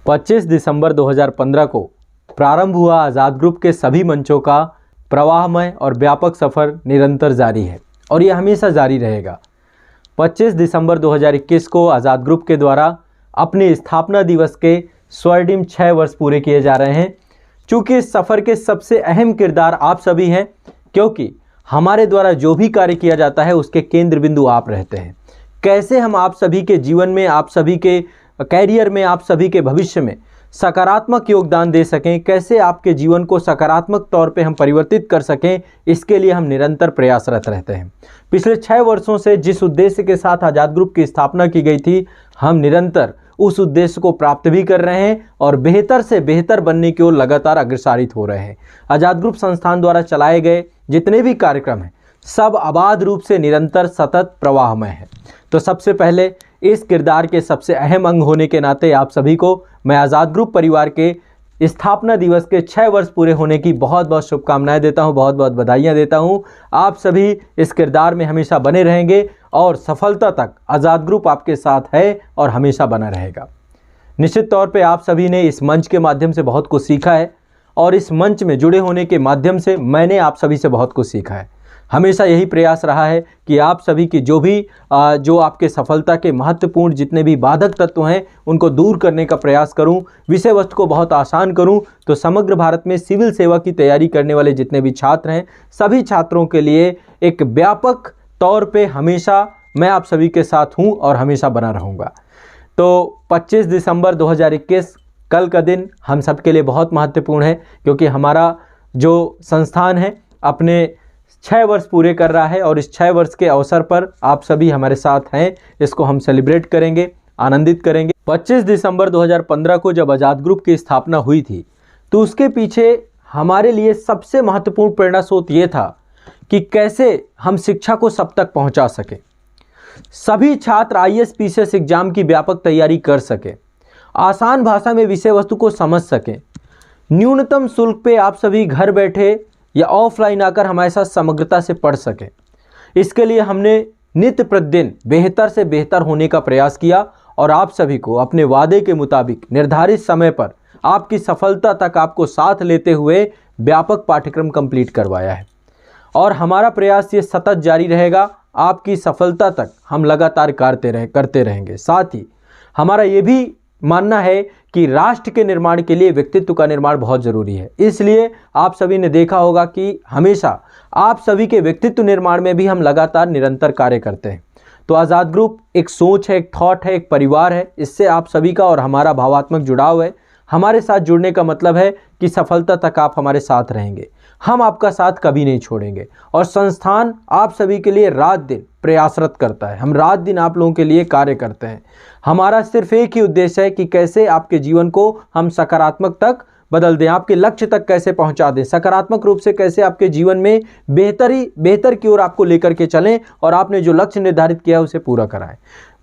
25 दिसंबर 2015 को प्रारंभ हुआ आज़ाद ग्रुप के सभी मंचों का प्रवाहमय और व्यापक सफ़र निरंतर जारी है और ये हमेशा जारी रहेगा। 25 दिसंबर 2021 को आज़ाद ग्रुप के द्वारा अपने स्थापना दिवस के स्वर्णिम 6 वर्ष पूरे किए जा रहे हैं। चूँकि इस सफ़र के सबसे अहम किरदार आप सभी हैं, क्योंकि हमारे द्वारा जो भी कार्य किया जाता है उसके केंद्र बिंदु आप रहते हैं। कैसे हम आप सभी के जीवन में, आप सभी के कैरियर में, आप सभी के भविष्य में सकारात्मक योगदान दे सकें, कैसे आपके जीवन को सकारात्मक तौर पे हम परिवर्तित कर सकें, इसके लिए हम निरंतर प्रयासरत रहते हैं। पिछले 6 वर्षों से जिस उद्देश्य के साथ आज़ाद ग्रुप की स्थापना की गई थी, हम निरंतर उस उद्देश्य को प्राप्त भी कर रहे हैं और बेहतर से बेहतर बनने की ओर लगातार अग्रसारित हो रहे हैं। आज़ाद ग्रुप संस्थान द्वारा चलाए गए जितने भी कार्यक्रम हैं, सब अबाध रूप से निरंतर सतत प्रवाहमय है। तो सबसे पहले इस किरदार के सबसे अहम अंग होने के नाते आप सभी को मैं आज़ाद ग्रुप परिवार के स्थापना दिवस के 6 वर्ष पूरे होने की बहुत बहुत शुभकामनाएं देता हूं, बहुत बहुत बधाइयां देता हूं। आप सभी इस किरदार में हमेशा बने रहेंगे और सफलता तक आज़ाद ग्रुप आपके साथ है और हमेशा बना रहेगा। निश्चित तौर पे आप सभी ने इस मंच के माध्यम से बहुत कुछ सीखा है और इस मंच में जुड़े होने के माध्यम से मैंने आप सभी से बहुत कुछ सीखा है। हमेशा यही प्रयास रहा है कि आप सभी की जो आपके सफलता के महत्वपूर्ण जितने भी बाधक तत्व हैं उनको दूर करने का प्रयास करूं, विषय वस्तु को बहुत आसान करूं। तो समग्र भारत में सिविल सेवा की तैयारी करने वाले जितने भी छात्र हैं, सभी छात्रों के लिए एक व्यापक तौर पे हमेशा मैं आप सभी के साथ हूं और हमेशा बना रहूँगा। तो 25 दिसंबर 2021 कल का दिन हम सब के लिए बहुत महत्वपूर्ण है, क्योंकि हमारा जो संस्थान है अपने 6 वर्ष पूरे कर रहा है और इस 6 वर्ष के अवसर पर आप सभी हमारे साथ हैं। इसको हम सेलिब्रेट करेंगे, आनंदित करेंगे। 25 दिसंबर 2015 को जब आज़ाद ग्रुप की स्थापना हुई थी, तो उसके पीछे हमारे लिए सबसे महत्वपूर्ण प्रेरणा स्रोत ये था कि कैसे हम शिक्षा को सब तक पहुंचा सकें, सभी छात्र IAS PCS एग्जाम की व्यापक तैयारी कर सकें, आसान भाषा में विषय वस्तु को समझ सकें, न्यूनतम शुल्क पे आप सभी घर बैठे या ऑफलाइन आकर हमारे साथ समग्रता से पढ़ सकें। इसके लिए हमने नित्य प्रतिदिन बेहतर से बेहतर होने का प्रयास किया और आप सभी को अपने वादे के मुताबिक निर्धारित समय पर आपकी सफलता तक आपको साथ लेते हुए व्यापक पाठ्यक्रम कंप्लीट करवाया है और हमारा प्रयास ये सतत जारी रहेगा। आपकी सफलता तक हम लगातार करते रहेंगे। साथ ही हमारा ये भी मानना है कि राष्ट्र के निर्माण के लिए व्यक्तित्व का निर्माण बहुत ज़रूरी है। इसलिए आप सभी ने देखा होगा कि हमेशा आप सभी के व्यक्तित्व निर्माण में भी हम लगातार निरंतर कार्य करते हैं। तो आज़ाद ग्रुप एक सोच है, एक थॉट है, एक परिवार है। इससे आप सभी का और हमारा भावात्मक जुड़ाव है। हमारे साथ जुड़ने का मतलब है कि सफलता तक आप हमारे साथ रहेंगे, हम आपका साथ कभी नहीं छोड़ेंगे और संस्थान आप सभी के लिए रात दिन प्रयासरत करता है। हम रात दिन आप लोगों के लिए कार्य करते हैं। हमारा सिर्फ एक ही उद्देश्य है कि कैसे आपके जीवन को हम सकारात्मक तक बदल दें, आपके लक्ष्य तक कैसे पहुंचा दें, सकारात्मक रूप से कैसे आपके जीवन में बेहतर की ओर आपको लेकर के चलें और आपने जो लक्ष्य निर्धारित किया है उसे पूरा कराएं।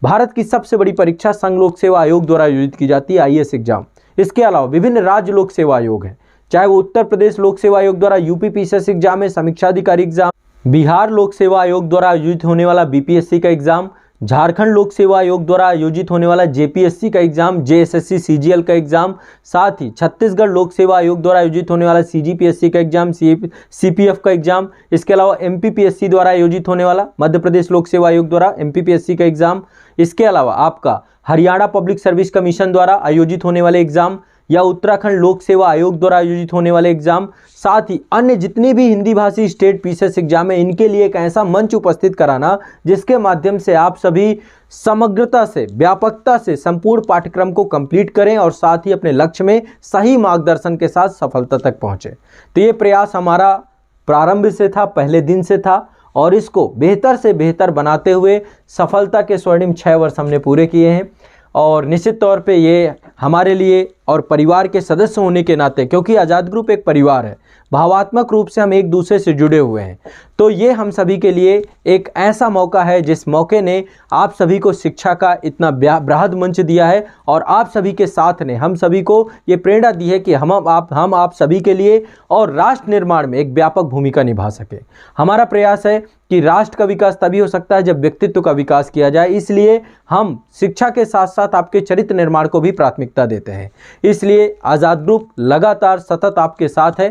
भारत की सबसे बड़ी परीक्षा संघ लोक सेवा आयोग द्वारा आयोजित की जाती है, IAS एग्जाम। इसके अलावा विभिन्न राज्य लोक सेवा आयोग हैं, चाहे वो उत्तर प्रदेश लोक सेवा आयोग द्वारा UP PCS एग्जाम है, समीक्षा अधिकारी एग्जाम, बिहार लोक सेवा आयोग द्वारा आयोजित होने वाला BPSC का एग्जाम, झारखंड लोक सेवा आयोग द्वारा आयोजित होने वाला JPSC का एग्जाम, JSSC CGL का एग्जाम, साथ ही छत्तीसगढ़ लोक सेवा आयोग द्वारा आयोजित होने वाला CGPSC का एग्जाम, CPF का एग्जाम। इसके अलावा MPPSC द्वारा आयोजित होने वाला मध्य प्रदेश लोक सेवा आयोग द्वारा MPPSC का एग्जाम। इसके अलावा आपका हरियाणा पब्लिक सर्विस कमीशन द्वारा आयोजित होने वाले एग्जाम या उत्तराखंड लोक सेवा आयोग द्वारा आयोजित होने वाले एग्जाम, साथ ही अन्य जितनी भी हिंदी भाषी स्टेट PCS एग्जाम है, इनके लिए एक ऐसा मंच उपस्थित कराना जिसके माध्यम से आप सभी समग्रता से, व्यापकता से संपूर्ण पाठ्यक्रम को कंप्लीट करें और साथ ही अपने लक्ष्य में सही मार्गदर्शन के साथ सफलता तक पहुंचे। तो ये प्रयास हमारा प्रारंभ से था, पहले दिन से था और इसको बेहतर से बेहतर बनाते हुए सफलता के स्वर्णिम 6 वर्ष हमने पूरे किए हैं। और निश्चित तौर पे ये हमारे लिए और परिवार के सदस्य होने के नाते, क्योंकि आज़ाद ग्रुप एक परिवार है, भावात्मक रूप से हम एक दूसरे से जुड़े हुए हैं, तो ये हम सभी के लिए एक ऐसा मौका है जिस मौके ने आप सभी को शिक्षा का इतना बृहद मंच दिया है और आप सभी के साथ ने हम सभी को ये प्रेरणा दी है कि हम आप सभी के लिए और राष्ट्र निर्माण में एक व्यापक भूमिका निभा सके। हमारा प्रयास है कि राष्ट्र का विकास तभी हो सकता है जब व्यक्तित्व का विकास किया जाए। इसलिए हम शिक्षा के साथ साथ आपके चरित्र निर्माण को भी प्राथमिकता देते हैं। इसलिए आज़ाद ग्रुप लगातार सतत आपके साथ है।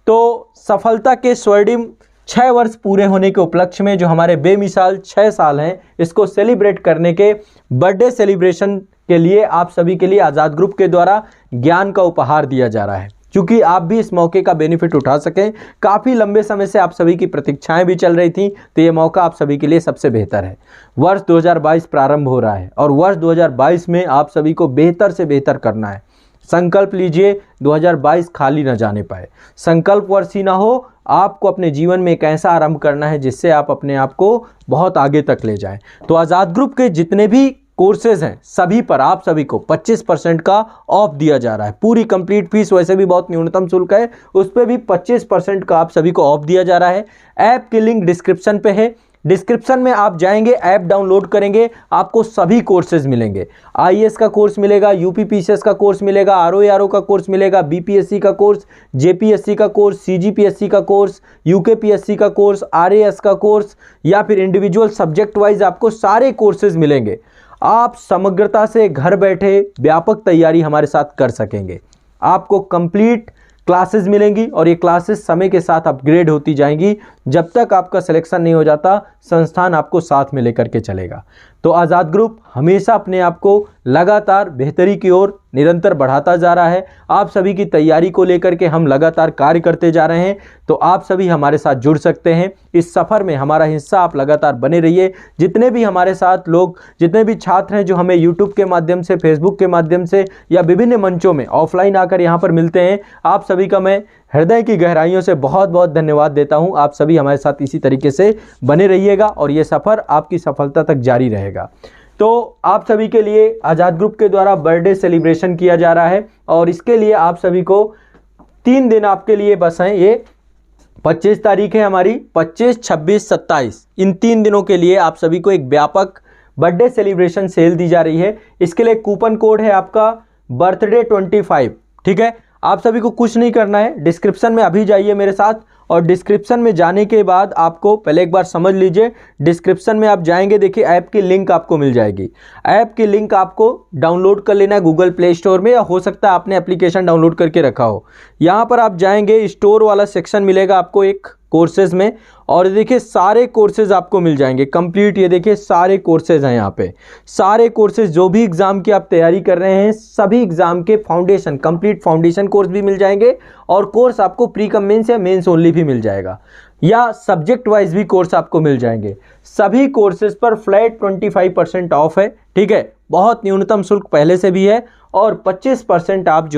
तो सफलता के स्वर्णिम 6 वर्ष पूरे होने के उपलक्ष्य में जो हमारे बेमिसाल 6 साल हैं, इसको सेलिब्रेट करने के बर्थडे सेलिब्रेशन के लिए आप सभी के लिए आज़ाद ग्रुप के द्वारा ज्ञान का उपहार दिया जा रहा है, क्योंकि आप भी इस मौके का बेनिफिट उठा सकें। काफ़ी लंबे समय से आप सभी की प्रतीक्षाएं भी चल रही थी, तो ये मौका आप सभी के लिए सबसे बेहतर है। वर्ष 2022 प्रारंभ हो रहा है और वर्ष 2022 में आप सभी को बेहतर से बेहतर करना है। संकल्प लीजिए 2022 खाली न जाने पाए। संकल्प वर्ष ही ना हो, आपको अपने जीवन में एक ऐसा आरंभ करना है जिससे आप अपने आप को बहुत आगे तक ले जाएं। तो आज़ाद ग्रुप के जितने भी कोर्सेज हैं सभी पर आप सभी को 25% का ऑफ दिया जा रहा है। पूरी कंप्लीट फीस वैसे भी बहुत न्यूनतम शुल्क है, उस पर भी 25% का आप सभी को ऑफ दिया जा रहा है। ऐप की लिंक डिस्क्रिप्शन पे है। डिस्क्रिप्शन में आप जाएंगे, ऐप डाउनलोड करेंगे, आपको सभी कोर्सेज मिलेंगे। आईएएस का कोर्स मिलेगा, यूपीपीसीएस का कोर्स मिलेगा, आरओएआरओ का कोर्स मिलेगा, बीपीएससी का कोर्स, जेपीएससी का कोर्स, सीजीपीएससी का कोर्स, यूकेपीएससी का कोर्स, आरएएस का कोर्स, या फिर इंडिविजुअल सब्जेक्ट वाइज आपको सारे कोर्सेज मिलेंगे। आप समग्रता से घर बैठे व्यापक तैयारी हमारे साथ कर सकेंगे। आपको कंप्लीट क्लासेस मिलेंगी और ये क्लासेस समय के साथ अपग्रेड होती जाएंगी। जब तक आपका सिलेक्शन नहीं हो जाता, संस्थान आपको साथ में लेकर के चलेगा। तो आज़ाद ग्रुप हमेशा अपने आप को लगातार बेहतरी की ओर निरंतर बढ़ाता जा रहा है। आप सभी की तैयारी को लेकर के हम लगातार कार्य करते जा रहे हैं। तो आप सभी हमारे साथ जुड़ सकते हैं। इस सफ़र में हमारा हिस्सा आप लगातार बने रहिए। जितने भी हमारे साथ लोग, जितने भी छात्र हैं जो हमें यूट्यूब के माध्यम से, फेसबुक के माध्यम से या विभिन्न मंचों में ऑफलाइन आकर यहाँ पर मिलते हैं, आप सभी का मैं हृदय की गहराइयों से बहुत बहुत धन्यवाद देता हूं। आप सभी हमारे साथ इसी तरीके से बने रहिएगा और ये सफ़र आपकी सफलता तक जारी रहेगा। तो आप सभी के लिए आज़ाद ग्रुप के द्वारा बर्थडे सेलिब्रेशन किया जा रहा है और इसके लिए आप सभी को 3 दिन आपके लिए बस हैं। ये 25 तारीख है हमारी, 25, 26, 27, इन 3 दिनों के लिए आप सभी को एक व्यापक बर्थडे सेलिब्रेशन सेल दी जा रही है। इसके लिए कूपन कोड है आपका बर्थडे 25। ठीक है, आप सभी को कुछ नहीं करना है, डिस्क्रिप्शन में अभी जाइए मेरे साथ और डिस्क्रिप्शन में जाने के बाद आपको पहले एक बार समझ लीजिए। डिस्क्रिप्शन में आप जाएंगे, देखिए ऐप की लिंक आपको मिल जाएगी। ऐप की लिंक आपको डाउनलोड कर लेना है गूगल प्ले स्टोर में, या हो सकता है आपने एप्लीकेशन डाउनलोड करके रखा हो। यहाँ पर आप जाएंगे, स्टोर वाला सेक्शन मिलेगा आपको एक कोर्सेज में, और देखिए सारे कोर्सेज आपको मिल जाएंगे कंप्लीट। ये देखिए सारे कोर्सेज हैं यहाँ पे, सारे कोर्सेज जो भी एग्ज़ाम की आप तैयारी कर रहे हैं, सभी एग्ज़ाम के फाउंडेशन, कंप्लीट फाउंडेशन कोर्स भी मिल जाएंगे और कोर्स आपको प्री कम मेंस या मेंस ओनली भी मिल जाएगा, या सब्जेक्ट वाइज भी कोर्स आपको मिल जाएंगे। सभी कोर्सेज पर फ्लैट 25% ऑफ है। ठीक है, बहुत न्यूनतम शुल्क पहले से भी है और 25% आप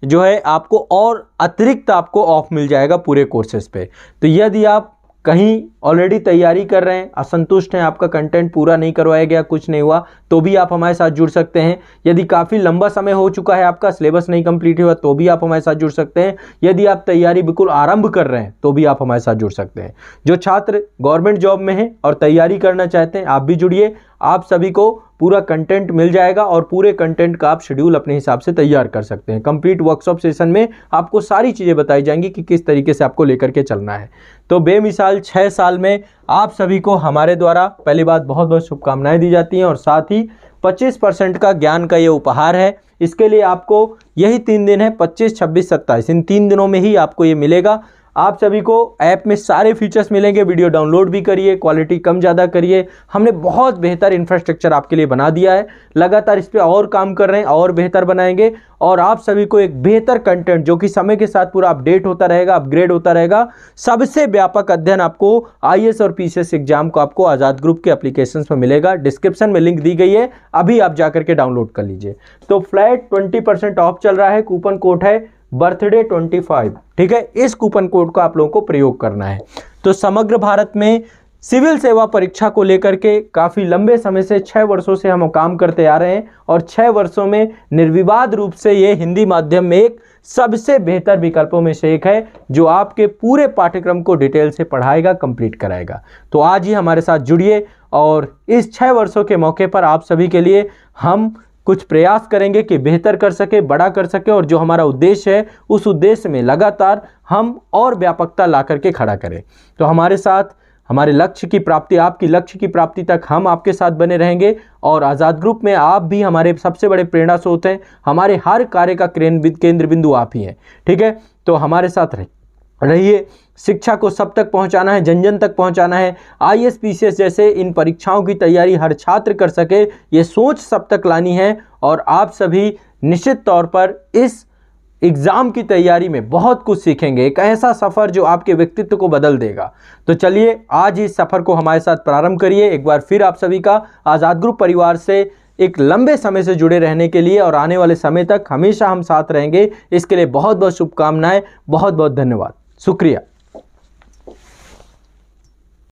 जो है आपको और अतिरिक्त आपको ऑफ मिल जाएगा पूरे कोर्सेज पे। तो यदि आप कहीं ऑलरेडी तैयारी कर रहे हैं, असंतुष्ट हैं, आपका कंटेंट पूरा नहीं करवाया गया, कुछ नहीं हुआ, तो भी आप हमारे साथ जुड़ सकते हैं। यदि काफ़ी लंबा समय हो चुका है, आपका सिलेबस नहीं कंप्लीट हुआ, तो भी आप हमारे साथ जुड़ सकते हैं। यदि आप तैयारी बिल्कुल आरंभ कर रहे हैं, तो भी आप हमारे साथ जुड़ सकते हैं। जो छात्र गवर्नमेंट जॉब में हैं और तैयारी करना चाहते हैं, आप भी जुड़िए। आप सभी को पूरा कंटेंट मिल जाएगा और पूरे कंटेंट का आप शेड्यूल अपने हिसाब से तैयार कर सकते हैं। कंप्लीट वर्कशॉप सेशन में आपको सारी चीज़ें बताई जाएंगी कि किस तरीके से आपको लेकर के चलना है। तो बेमिसाल 6 साल में आप सभी को हमारे द्वारा पहली बात बहुत बहुत शुभकामनाएं दी जाती हैं और साथ ही 25% का ज्ञान का ये उपहार है। इसके लिए आपको यही 3 दिन है, 25, 26, 27, इन 3 दिनों में ही आपको ये मिलेगा। आप सभी को ऐप में सारे फीचर्स मिलेंगे। वीडियो डाउनलोड भी करिए, क्वालिटी कम ज़्यादा करिए। हमने बहुत बेहतर इंफ्रास्ट्रक्चर आपके लिए बना दिया है, लगातार इस पर और काम कर रहे हैं और बेहतर बनाएंगे और आप सभी को एक बेहतर कंटेंट जो कि समय के साथ पूरा अपडेट होता रहेगा, अपग्रेड होता रहेगा। सबसे व्यापक अध्ययन आपको आईएएस और पीसीएस एग्जाम को आपको आज़ाद ग्रुप के एप्लीकेशंस में मिलेगा। डिस्क्रिप्शन में लिंक दी गई है, अभी आप जाकर के डाउनलोड कर लीजिए। तो फ्लैट 20% ऑफ चल रहा है, कूपन कोड है बर्थडे 25। ठीक है, इस कूपन कोड को आप लोगों को प्रयोग करना है। तो समग्र भारत में सिविल सेवा परीक्षा को लेकर के काफ़ी लंबे समय से 6 वर्षों से हम काम करते आ रहे हैं और 6 वर्षों में निर्विवाद रूप से ये हिंदी माध्यम में एक सबसे बेहतर विकल्पों में से एक है, जो आपके पूरे पाठ्यक्रम को डिटेल से पढ़ाएगा, कंप्लीट कराएगा। तो आज ही हमारे साथ जुड़िए और इस 6 वर्षों के मौके पर आप सभी के लिए हम कुछ प्रयास करेंगे कि बेहतर कर सके, बड़ा कर सके, और जो हमारा उद्देश्य है उस उद्देश्य में लगातार हम और व्यापकता ला करके खड़ा करें। तो हमारे साथ हमारे लक्ष्य की प्राप्ति, आपकी लक्ष्य की प्राप्ति तक हम आपके साथ बने रहेंगे। और आज़ाद ग्रुप में आप भी हमारे सबसे बड़े प्रेरणा स्रोत हैं, हमारे हर कार्य का केंद्र बिंदु आप ही हैं। ठीक है, तो हमारे साथ रहिए। शिक्षा को सब तक पहुंचाना है, जन जन तक पहुंचाना है। IAS PCS जैसे इन परीक्षाओं की तैयारी हर छात्र कर सके, ये सोच सब तक लानी है। और आप सभी निश्चित तौर पर इस एग्ज़ाम की तैयारी में बहुत कुछ सीखेंगे, एक ऐसा सफ़र जो आपके व्यक्तित्व को बदल देगा। तो चलिए आज इस सफ़र को हमारे साथ प्रारंभ करिए। एक बार फिर आप सभी का आज़ाद ग्रुप परिवार से एक लंबे समय से जुड़े रहने के लिए और आने वाले समय तक हमेशा हम साथ रहेंगे, इसके लिए बहुत बहुत शुभकामनाएं। बहुत बहुत धन्यवाद, शुक्रिया।